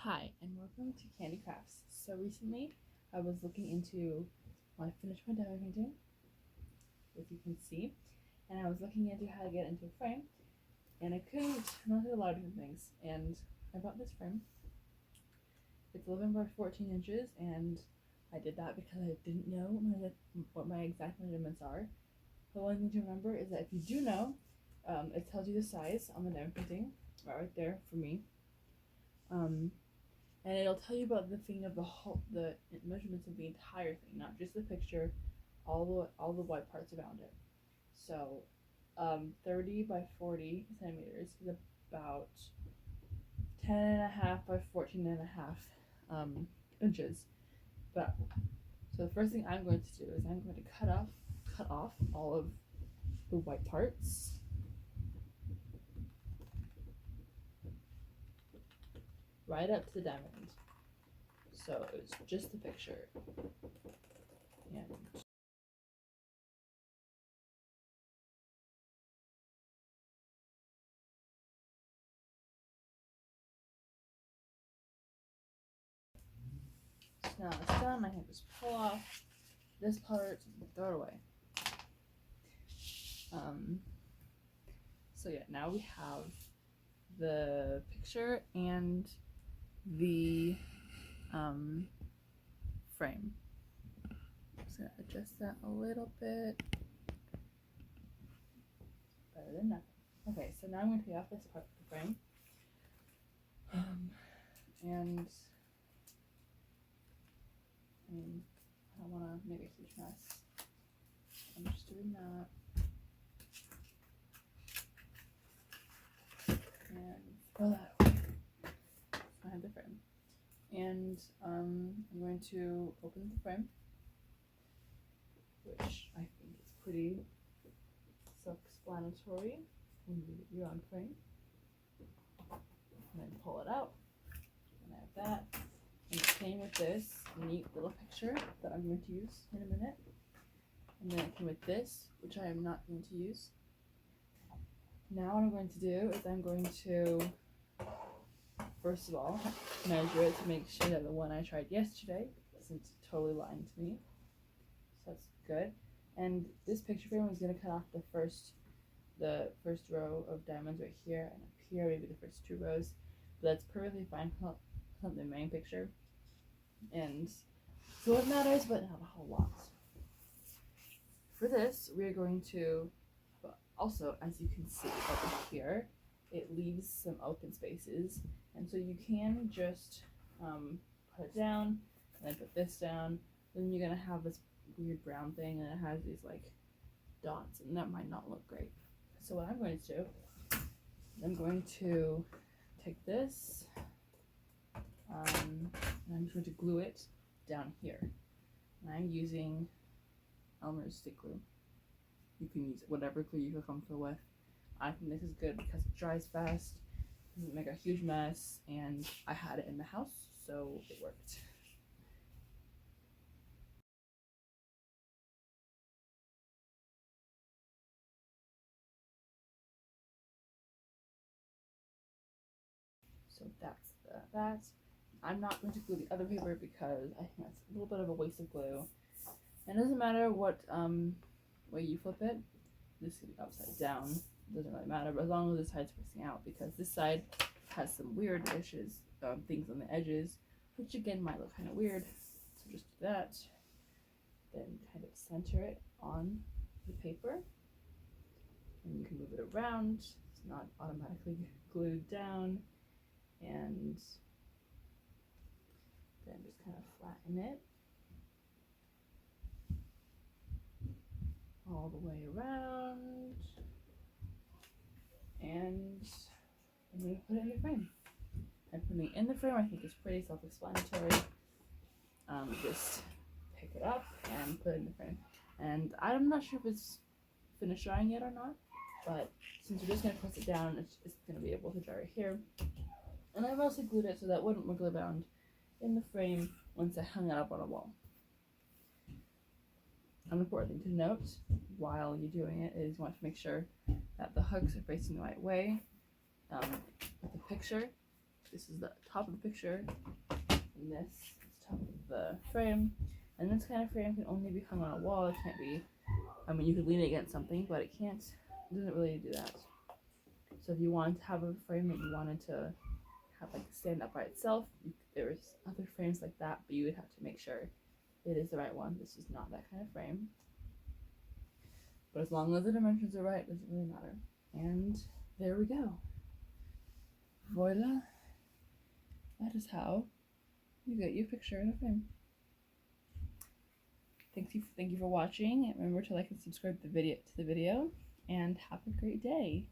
Hi, and welcome to Candy Crafts. So recently, I was looking into, I finished my diamond painting, as you can see, and I was looking into how to get into a frame, and I couldn't, not do a lot of different things, and I bought this frame. It's 11 by 14 inches, and I did that because I didn't know what my exact measurements are. The one thing to remember is that if you do know, it tells you the size on the diamond painting, right there for me. And it'll tell you about the thing of the measurements of the entire thing, not just the picture, all the white parts around it. So, 30 by 40 centimeters is about 10.5 by 14.5 inches. But so the first thing I'm going to do is I'm going to cut off all of the white parts. Right up to the diamond. So it was just the picture. And so now it's done, I can just pull off this part and throw it away. So yeah, now we have the picture and the frame. I'm just gonna adjust that a little bit. Better than nothing. Okay, so now I'm going to take off this part of the frame. And I don't want to make a huge mess. I'm just doing that. And throw that away. I have the frame. And I'm going to open the frame, which I think is pretty self-explanatory when you're on frame. And then pull it out. And I have that. And it came with this neat little picture that I'm going to use in a minute. And then it came with this, which I am not going to use. Now what I'm going to do is I'm going to, first of all, measure it to make sure that the one I tried yesterday isn't totally lying to me. So that's good. And this picture frame is going to cut off the first row of diamonds right here and up here, maybe the first 2 rows. But that's perfectly fine for the main picture. And so it matters, but not a whole lot. For this, we are going to, also, as you can see over here, it leaves some open spaces, and so you can just put it down, and then put this down. Then you're gonna have this weird brown thing, and it has these like dots, and that might not look great. So what I'm going to do, I'm going to take this, and I'm just going to glue it down here. And I'm using Elmer's stick glue. You can use whatever glue you feel comfortable with. I think this is good because it dries fast, doesn't make a huge mess, and I had it in the house, so it worked. So that's that. I'm not going to glue the other paper because I think that's a little bit of a waste of glue. And it doesn't matter what way you flip it. This could be upside down. It doesn't really matter, but as long as this side's facing out, because this side has some weird things on the edges, which again might look kind of weird. So just do that. Then kind of center it on the paper, and you can move it around. It's not automatically glued down, and then just kind of flatten it all the way around, and I'm going to put it in the frame. And putting it in the frame I think is pretty self-explanatory. Just pick it up and put it in the frame. And I'm not sure if it's finished drying yet or not, but since we're just going to press it down, it's going to be able to dry right here. And I've also glued it so that it wouldn't wiggle around in the frame once I hung it up on a wall. An important thing to note while you're doing it is you want to make sure that the hooks are facing the right way with the picture, this is the top of the picture, and this is top of the frame. And this kind of frame can only be hung on a wall. It can't be, I mean, you could lean it against something, but it doesn't really do that. So if you wanted to have a frame that you wanted to have like stand up by itself, there's other frames like that, but you would have to make sure it is the right one. This is not that kind of frame. But as long as the dimensions are right, it doesn't really matter. And there we go. Voila. That is how you get your picture in a frame. Thank you for watching. Remember to like and subscribe to the video, and have a great day.